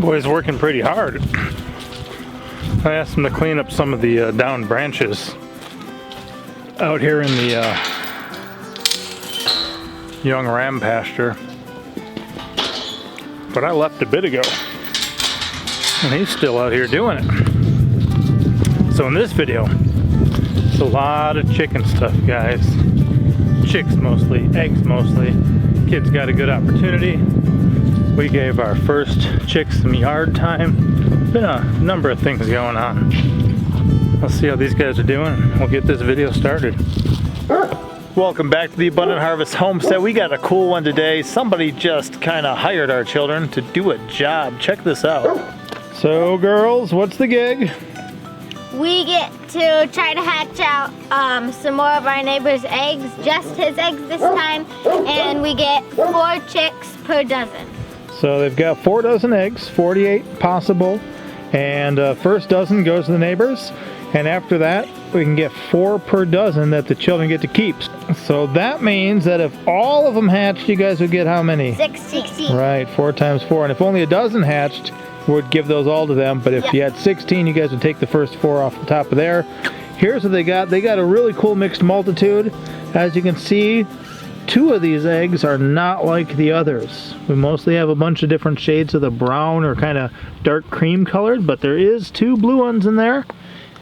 Boy's working pretty hard. I asked him to clean up some of the downed branches out here in the young ram pasture. But I left a bit ago, and he's still out here doing it. So in this video, it's a lot of chicken stuff, guys. Chicks mostly, eggs mostly. Kids got a good opportunity. We gave our first chicks some yard time. Been a number of things going on. Let's see how these guys are doing. We'll get this video started. Welcome back to the Abundant Harvest Homestead. We got a cool one today. Somebody just kind of hired our children to do a job. Check this out. So girls, what's the gig? We get to try to hatch out some more of our neighbor's eggs, just his eggs this time, and we get 4 chicks per dozen. So they've got 4 dozen eggs, 48 possible, and first dozen goes to the neighbors, and after that we can get 4 per dozen that the children get to keep. So that means that if all of them hatched, you guys would get how many? 16. Right, 4 times 4, and if only a dozen hatched, would give those all to them, but if you had 16, you guys would take the first 4 off the top of there. Here's what they got. They got a really cool mixed multitude. As you can see, 2 of these eggs are not like the others. We mostly have a bunch of different shades of the brown or kind of dark cream colored, but there is 2 blue ones in there,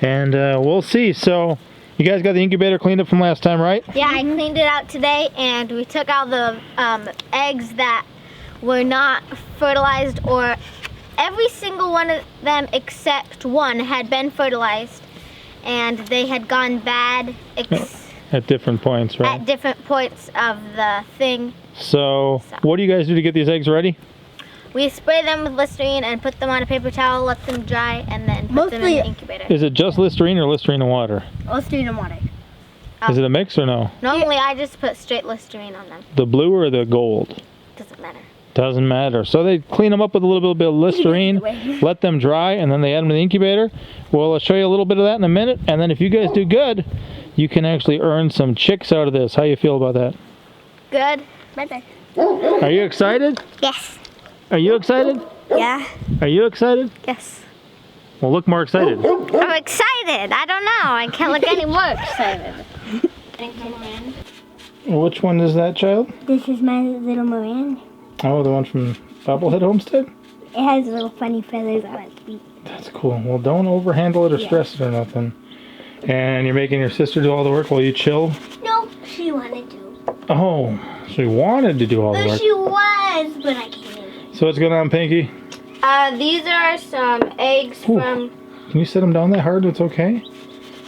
and we'll see. So you guys got the incubator cleaned up from last time, right? Yeah, I cleaned it out today, and we took out the eggs that were not fertilized, or every single one of them except one had been fertilized, and they had gone bad at different points, right? At different points of the thing. So what do you guys do to get these eggs ready? We spray them with Listerine and put them on a paper towel, let them dry, and then put them in the incubator. Is it just Listerine or Listerine and water? Listerine and water. Is it a mix or no? Normally I just put straight Listerine on them. The blue or the gold? Doesn't matter. Doesn't matter. So they clean them up with a little bit of Listerine, let them dry, and then they add them to the incubator. Well, I'll show you a little bit of that in a minute, and then if you guys do good, you can actually earn some chicks out of this. How you feel about that? Good. Right there. Are you excited? Yes. Are you excited? Yeah. Are you excited? Yes. Well, look more excited. I'm excited. I don't know. I can't look any more excited. Which one is that, child? This is my little Moran. Oh, the one from Bobblehead Homestead? It has little funny feathers on its feet. That's cool. Well, don't overhandle it or stress it or nothing. And you're making your sister do all the work while you chill? No, she wanted to. Oh, she wanted to do all the work. She was, but I can't. So what's going on, Pinky? These are some eggs from... Can you set them down that hard? It's okay?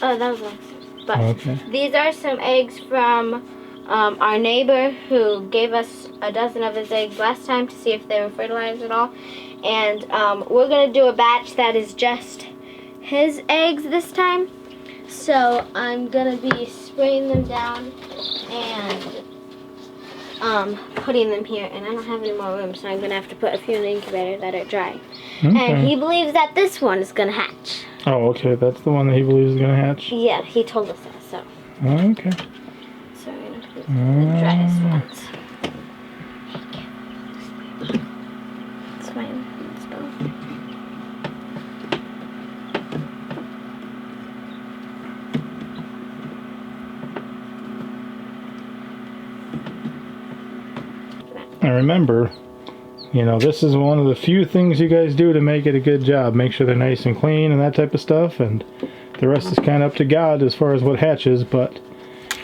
Oh, that was last. But okay. These are some eggs from our neighbor who gave us a dozen of his eggs last time to see if they were fertilized at all. And we're going to do a batch that is just his eggs this time. So I'm going to be spraying them down and putting them here. And I don't have any more room, so I'm going to have to put a few in the incubator that are dry. Okay. And he believes that this one is going to hatch. Oh, okay. That's the one that he believes is going to hatch? Yeah, he told us that, so. Okay. So we're going to put the driest ones. It's fine. Let's go. And remember, you know, this is one of the few things you guys do to make it a good job. Make sure they're nice and clean and that type of stuff, and the rest is kind of up to God as far as what hatches, but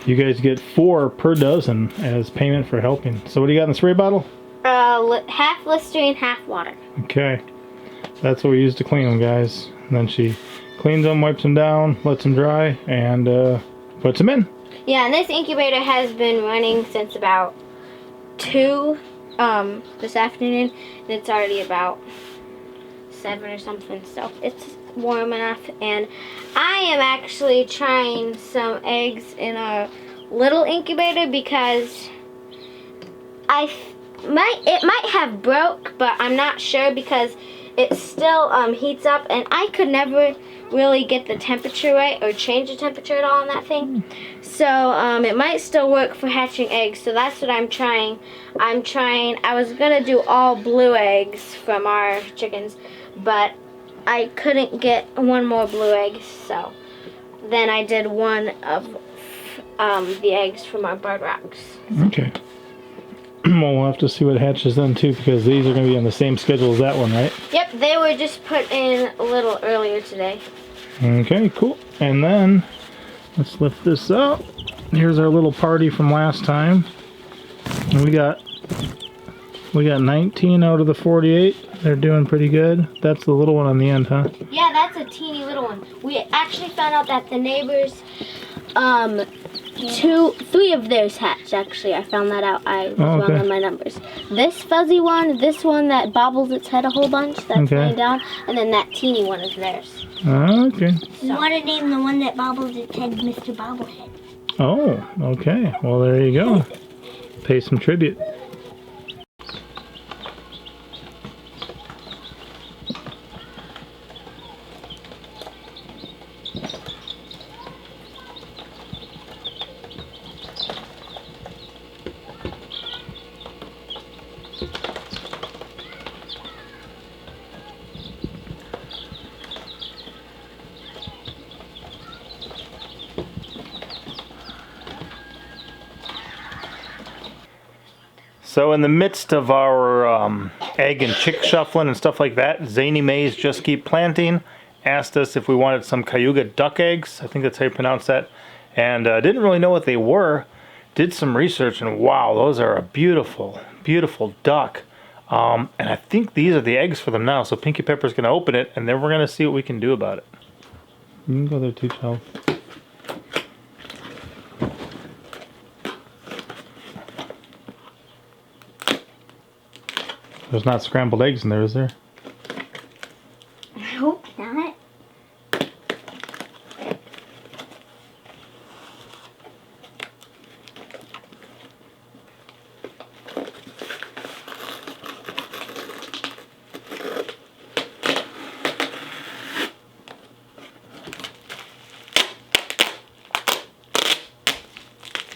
you guys get 4 per dozen as payment for helping. So what do you got in the spray bottle? Half Listerine, half water. Okay. That's what we use to clean them, guys. And then she cleans them, wipes them down, lets them dry, and puts them in. Yeah, and this incubator has been running since about 2 this afternoon, and it's already about 7 or something, so it's warm enough. And I am actually trying some eggs in our little incubator because it might have broke, but I'm not sure because it still heats up, and I could never really get the temperature right or change the temperature at all on that thing. So it might still work for hatching eggs, so that's what I'm trying. I was gonna do all blue eggs from our chickens, but I couldn't get one more blue egg, so then I did one of the eggs from our bird rocks. Okay. Well, we'll have to see what hatches then too, because these are going to be on the same schedule as that one, right? Yep, they were just put in a little earlier today. Okay, cool. And then let's lift this up. Here's our little party from last time. And we got 19 out of the 48. They're doing pretty good. That's the little one on the end, huh? Yeah, that's a teeny little one. We actually found out that the neighbors, 3 of theirs hatched, actually. I found that out. I was wrong on my numbers. This fuzzy one, this one that bobbles its head a whole bunch, that's laying down, and then that teeny one is theirs. Okay. You want to name the one that bobbles its head Mr. Bobblehead. Oh, okay. Well, there you go. Pay some tribute. So in the midst of our egg and chick shuffling and stuff like that, ZaneyMay Just Keep Planting asked us if we wanted some Cayuga Duck eggs. I think that's how you pronounce that. And didn't really know what they were. Did some research, and wow, those are a beautiful, beautiful duck. And I think these are the eggs for them now. So Pinkie-Pepper's going to open it, and then we're going to see what we can do about it. You can go there too, child. There's not scrambled eggs in there, is there? I hope not.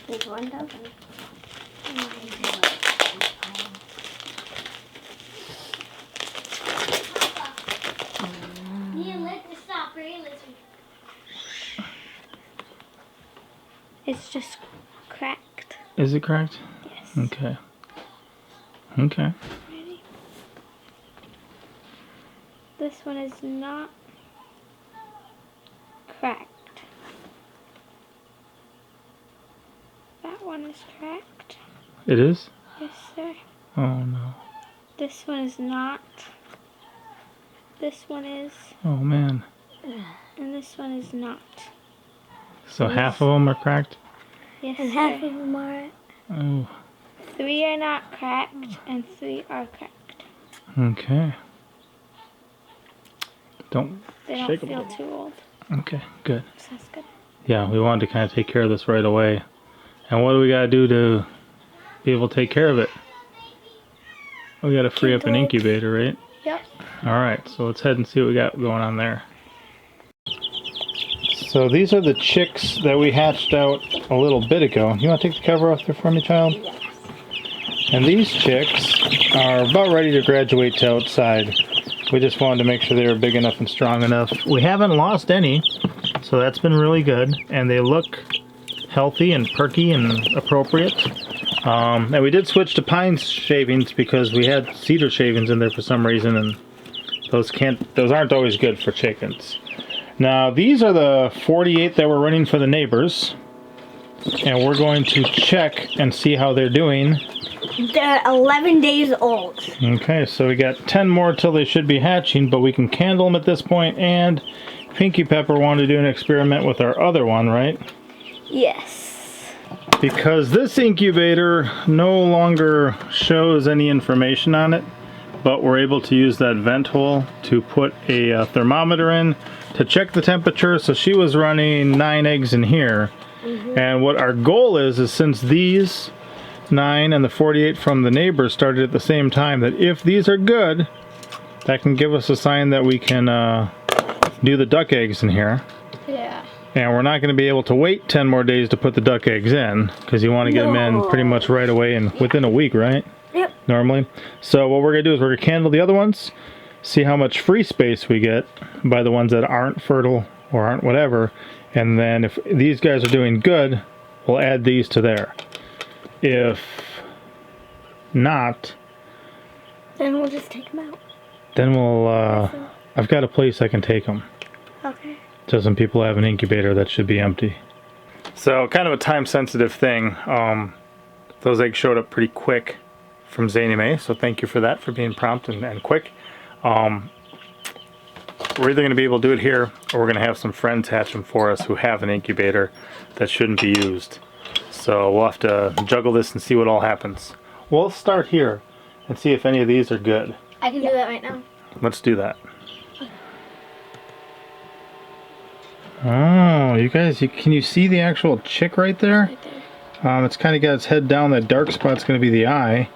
There's one dozen. It's just cracked. Is it cracked? Yes. Okay. Okay. Ready? This one is not cracked. That one is cracked. It is? Yes, sir. Oh no. This one is not. This one is. Oh man. And this one is not. So half of them are cracked? Yes, And sir. half of them are. Oh. 3 are not cracked, and 3 are cracked. Okay. Don't They don't shake them. feel too old. Okay, good. So that's good. Yeah, we wanted to kind of take care of this right away. And what do we got to do to be able to take care of it? We got to free up an incubator, right? Yep. Alright, so let's head and see what we got going on there. So these are the chicks that we hatched out a little bit ago. You want to take the cover off there for me, child? Yes. And these chicks are about ready to graduate to outside. We just wanted to make sure they were big enough and strong enough. We haven't lost any, so that's been really good. And they look healthy and perky and appropriate. And we did switch to pine shavings because we had cedar shavings in there for some reason, and those aren't always good for chickens. Now these are the 48 that we're running for the neighbors, and we're going to check and see how they're doing. They're 11 days old. Okay, so we got 10 more till they should be hatching, but we can candle them at this point. And Pinkie-Pepper wanted to do an experiment with our other one, right? Yes. Because this incubator no longer shows any information on it, but we're able to use that vent hole to put a thermometer in to check the temperature. So she was running 9 eggs in here. And what our goal is since these 9 and the 48 from the neighbors started at the same time, that if these are good, that can give us a sign that we can do the duck eggs in here. Yeah. And we're not going to be able to wait 10 more days to put the duck eggs in, because you want to get them in pretty much right away and within a week, right? Yep. Normally. So what we're going to do is we're going to candle the other ones, see how much free space we get by the ones that aren't fertile or aren't whatever, and then if these guys are doing good, we'll add these to there. If not, Then we'll just take them out. then we'll, I've got a place I can take them. Okay. So some people have an incubator that should be empty. So kind of a time sensitive thing. Those eggs showed up pretty quick from ZaneyMay, so thank you for that, for being prompt and quick. We're either going to be able to do it here, or we're going to have some friends hatch them for us who have an incubator that shouldn't be used. So we'll have to juggle this and see what all happens. We'll start here and see if any of these are good. I can do that right now. Let's do that. Oh, you guys, can you see the actual chick right there? Right there. It's kind of got its head down. That dark spot's going to be the eye.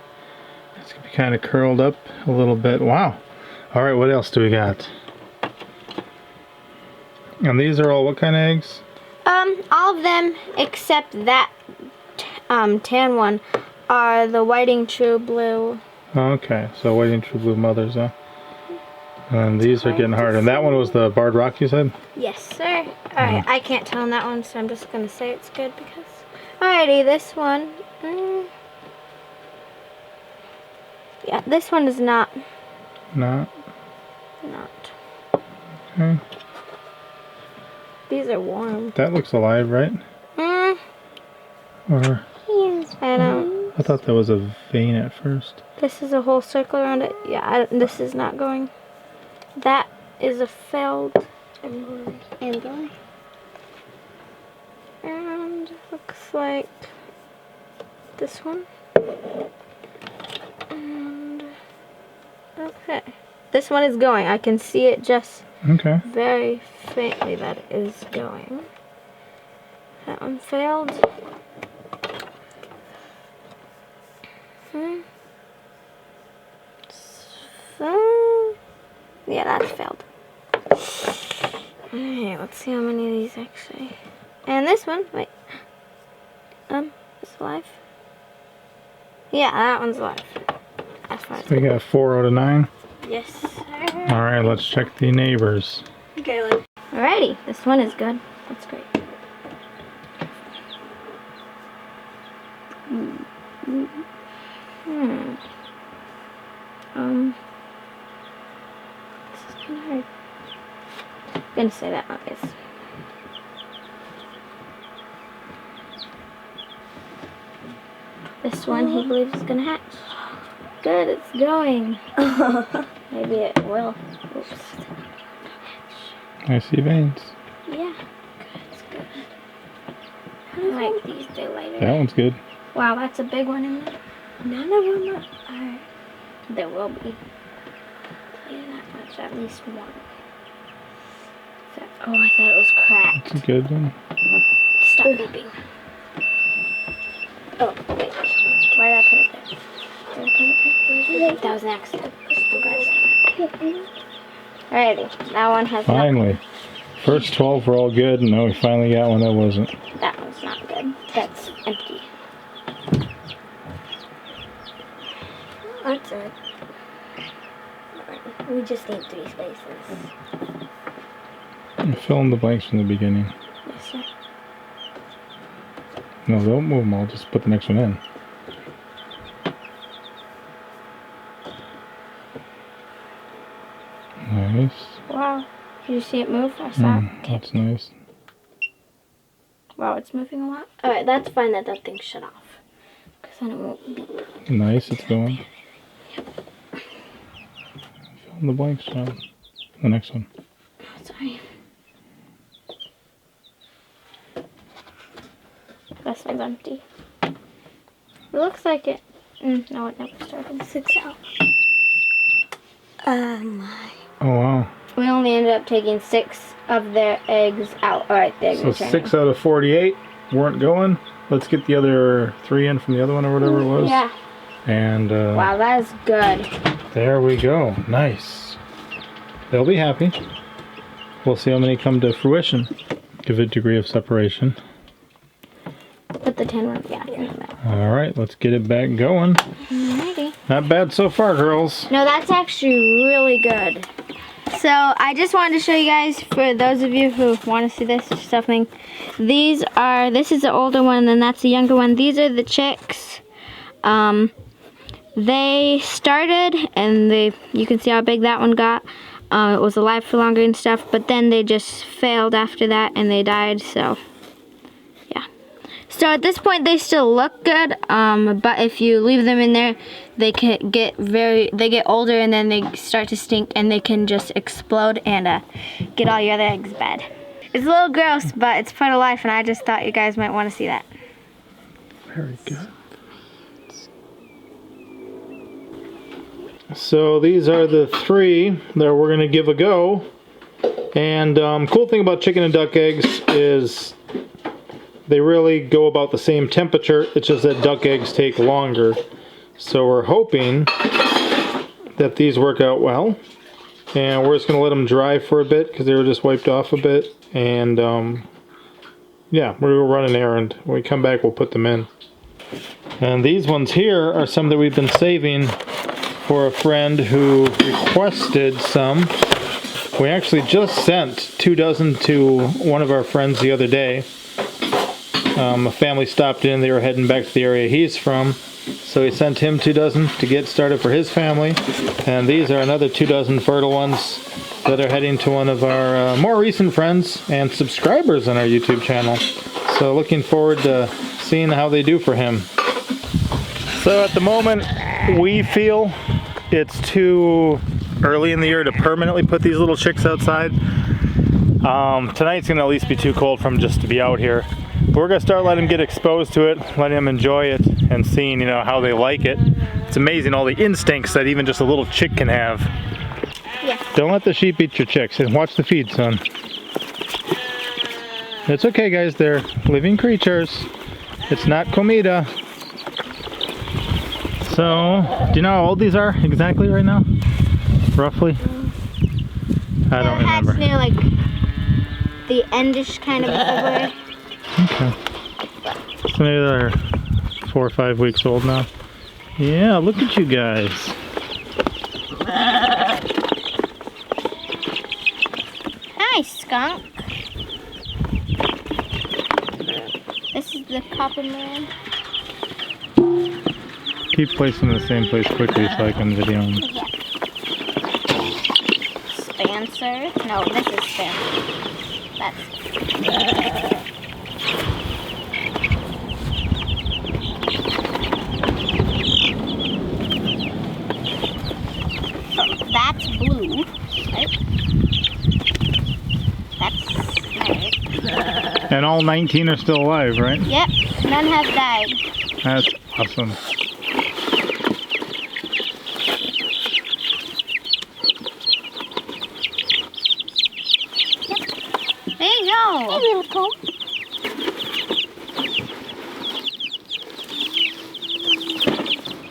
It's going to be kind of curled up a little bit. Wow. All right, what else do we got? And these are all what kind of eggs? All of them except that tan one are the whiting true blue. Okay, so whiting true blue mothers, huh? And these are getting hard. And that one was the barred rock, you said? Yes, sir. Alright, I can't tell on that one, so I'm just gonna say it's good because. Alrighty, this one. Yeah, this one is not. Not. Okay. These are warm. That looks alive, right? Or I don't. I thought that was a vein at first. This is a whole circle around it. Yeah, this is not going. That is a failed. And looks like this one. And okay, this one is going. I can see it just very faintly that it is going. That one failed. Yeah, that's failed. Alright, let's see how many of these actually. And this one, wait. It's alive? Yeah, that one's alive. As far as So we got 4 out of 9. yes, sir. Alright, let's check the neighbors. Okay, look. Alrighty, this one is good. That's great. This is kind of hard. I'm gonna say that one is. This one he believes is gonna hatch. Good, it's going. Maybe it will. Oops. I see veins. Yeah, good, it's good. I like these, they're lighter. That one's good. Wow, that's a big one in there. None of them are. Alright. There will be. I'll tell you that much, at least one. Oh, I thought it was cracked. That's a good one. Stop beeping. Oh, wait. Why did I put it there? Did I put it there? That was an accident. Alrighty, that one has Finally. First 12 were all good, and now we finally got one that wasn't. That one's not good. That's empty. That's it. We just need 3 spaces. And fill in the blanks from the beginning. Yes, sir. No, don't move them all. Just put the next one in. Nice. Wow. Did you see it move? I saw it. That's nice. Wow, it's moving a lot. Alright, that's fine that that thing shut off. Because then it won't beep. Nice, it's going. Fill in the blanks, John. The next one. Oh, sorry. This one's empty. It looks like it. No, it never started. 6 out. My. Oh, wow. We only ended up taking 6 of their eggs out. Alright, the eggs So are turning. 6 out of 48 weren't going. Let's get the other 3 in from the other one or whatever it was. Yeah. And Wow, that is good. there we go. Nice. they'll be happy. We'll see how many come to fruition. Give it a degree of separation. Put the tin one back in the middle. Alright, let's get it back going. Alrighty. Not bad so far, girls. No, that's actually really good. So I just wanted to show you guys, for those of you who want to see this or something, this is the older one and that's the younger one. These are the chicks. They started and you can see how big that one got. It was alive for longer and stuff, but then they just failed after that and they died, so yeah. So at this point they still look good, but if you leave them in there, they get older and then they start to stink and they can just explode and get all your other eggs bad. It's a little gross, but it's part of life and I just thought you guys might want to see that. Very good. So these are the 3 that we're going to give a go. And cool thing about chicken and duck eggs is they really go about the same temperature. It's just that duck eggs take longer. So we're hoping that these work out well. And we're just going to let them dry for a bit because they were just wiped off a bit. And yeah, we're going to run an errand. When we come back, we'll put them in. And these ones here are some that we've been saving for a friend who requested some. We actually just sent 2 dozen to one of our friends the other day. A family stopped in, they were heading back to the area he's from. So we sent him 2 dozen to get started for his family. And these are another 2 dozen fertile ones that are heading to one of our more recent friends and subscribers on our YouTube channel. So looking forward to seeing how they do for him. So at the moment, we feel it's too early in the year to permanently put these little chicks outside. Tonight's gonna at least be too cold for them just to be out here. But we're gonna start letting them get exposed to it, letting them enjoy it, and seeing, you know, how they like it. It's amazing all the instincts that even just a little chick can have. Yeah. Don't let the sheep eat your chicks, and watch the feed, son. It's okay, guys, they're living creatures. It's not comida. So, do you know how old these are exactly right now? Roughly? I don't remember. Hatched near like the endish kind of February. Okay. So maybe they're 4 or 5 weeks old now. Yeah, look at you guys. Hi, skunk. This is the copper man. Keep placing them in the same place quickly so I can video them. Yeah. Spencer. No, this is Spencer. That's. That's blue. Right? That's right. And all 19 are still alive, right? Yep. None have died. That's awesome. There you go. Hey, little cool.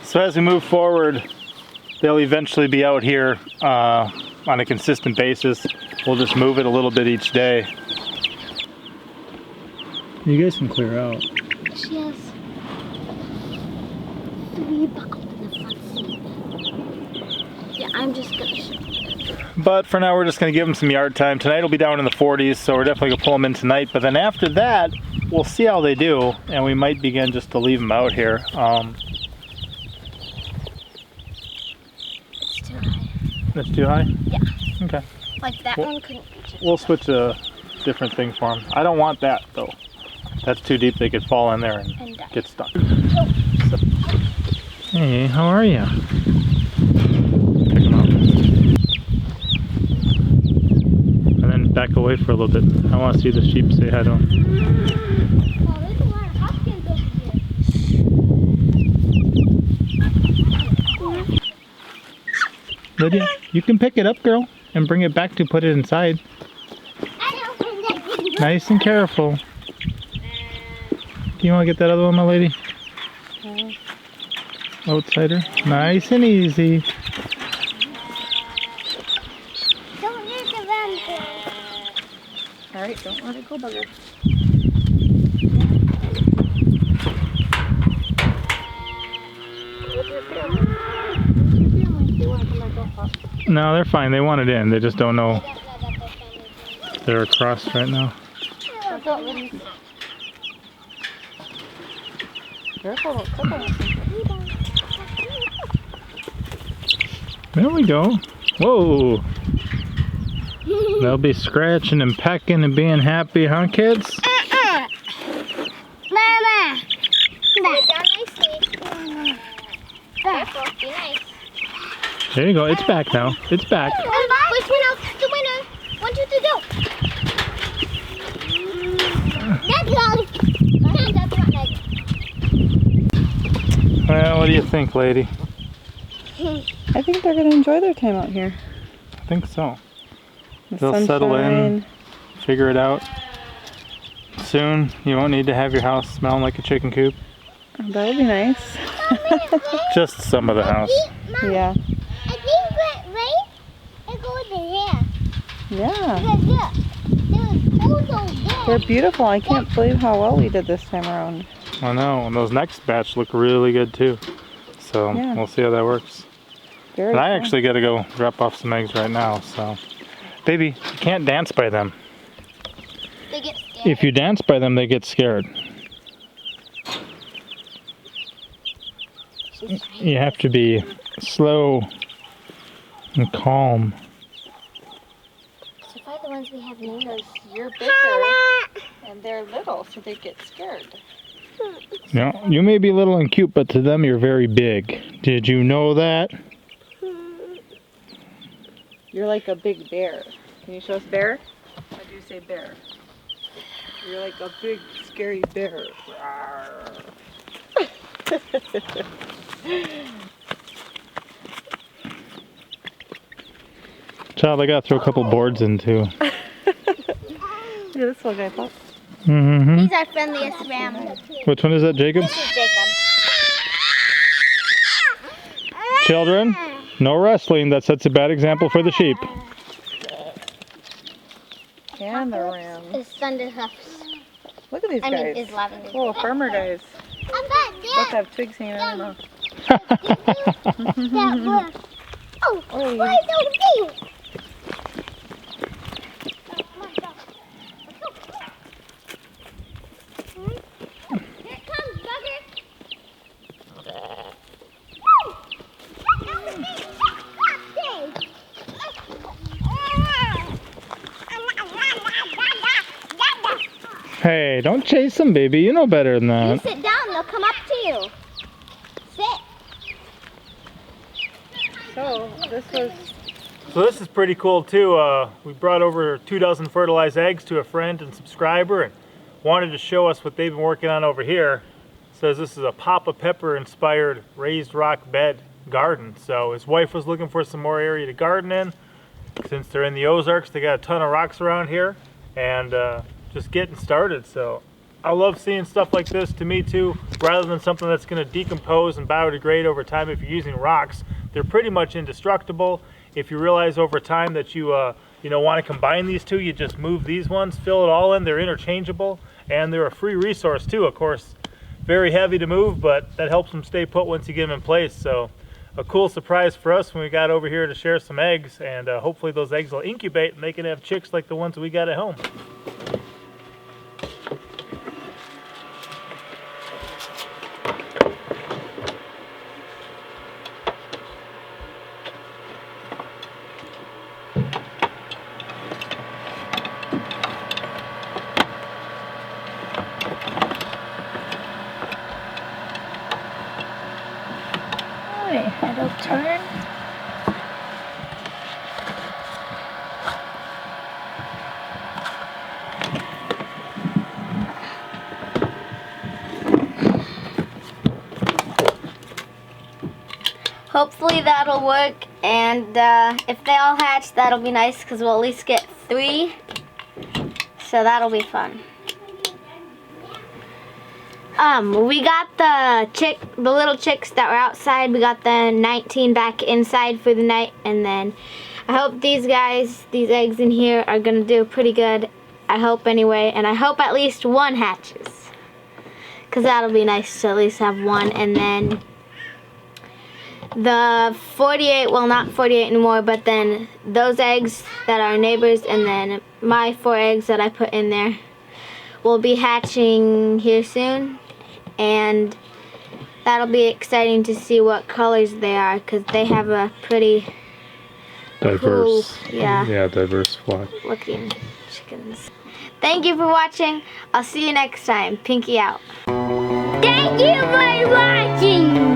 So as we move forward, they'll eventually be out here on a consistent basis. We'll just move it a little bit each day. You guys can clear out. She has 3 buckles in the front seat. Yeah, I'm just gonna show you. But for now, we're just going to give them some yard time. Tonight will be down in the 40s, so we're definitely going to pull them in tonight. But then after that, we'll see how they do, and we might begin just to leave them out here. It's too high. That's too high? Yeah. Okay. Like that Well, one couldn't reach it. We'll switch a different thing for them. I don't want that, though. That's too deep. They could fall in there and die. get stuck. So, hey, how are you? Pick them up. And then back away for a little bit. I want to see the sheep say hi to them. Oh, there's a lot of Hopkins over here. Lydia, you can pick it up, girl, and bring it back to put it inside. Nice and careful. Do you want to get that other one, my lady? Outsider. Nice and easy. Don't Don't let it go, bugger. What's your family? They want to come back up. No, they're fine. They want it in. They just don't know they're across right now. Careful, don't step on it. There we go. Whoa. They'll be scratching and pecking and being happy, huh, kids? Mama! Sit down nicely. Careful, be nice. There you go. It's back now. It's back. Which one else is the winner? 1, 2, 3, go! That's long. Well, what do you think, lady? I think they're going to enjoy their time out here. I think so. The They'll sunshine. settle in, figure it out. Soon, you won't need to have your house smelling like a chicken coop. Oh, that would be nice. Just some of the house. Yeah. I think right? It goes in here. Yeah. Look. They're beautiful. I can't believe how well we did this time around. I know, and those next batch look really good too. So Yeah. we'll see how that works. Very And I cool. actually got to go drop off some eggs right now. So, baby, you can't dance by them. They get scared. If you dance by them, they get scared. You have to be slow and calm. So far the ones we have named are you're bigger and they're little, so they get scared. You know, you may be little and cute, but to them you're very big. Did you know that? You're like a big bear. Can you show us bear? Why do you say bear? You're like a big, scary bear. Child, I got to throw a couple boards in too. Look at this one guy, Pop. Mm-hmm. He's our friendliest ram. Which one is that, Jacob? This is Jacob. Children, no wrestling. That sets a bad example for the sheep. And the ram. His thunder hoofs. Look at these I guys. mean, his lavender. Oh, farmer guys. Both have twigs hanging out of their mouth. Oh, Oh, why so big? Here it comes, bugger. Hey, don't chase them, baby. You know better than You that. sit down, they'll come up to you. Sit. So, This is pretty cool too. We brought over 2 dozen fertilized eggs to a friend and subscriber and wanted to show us what they've been working on over here. Says this is a Pinkie-Pepper inspired raised rock bed garden. So his wife was looking for some more area to garden in. Since they're in the Ozarks, they got a ton of rocks around here and just getting started. So I love seeing stuff like this, to me too, rather than something that's going to decompose and biodegrade over time. If you're using rocks, they're pretty much indestructible. If you realize over time that you want to combine these two, you just move these ones, fill it all in. They're interchangeable and they're a free resource too. Of course, very heavy to move, but that helps them stay put once you get them in place. So a cool surprise for us when we got over here to share some eggs, and hopefully those eggs will incubate and they can have chicks like the ones we got at home. It'll turn. Hopefully that'll work, and if they all hatch, that'll be nice because we'll at least get 3. So that'll be fun. We got the little chicks that were outside. We got the 19 back inside for the night, and then I hope these eggs in here are gonna do pretty good I hope anyway, and I hope at least one hatches. Because that'll be nice to at least have one. And then the 48, well not 48 anymore, but then those eggs that are neighbors and then my 4 eggs that I put in there will be hatching here soon. And that'll be exciting to see what colors they are, because they have a pretty Diverse. cool, yeah, diverse flock. looking chickens. Thank you for watching. I'll see you next time. Pinkie out. Thank you for watching.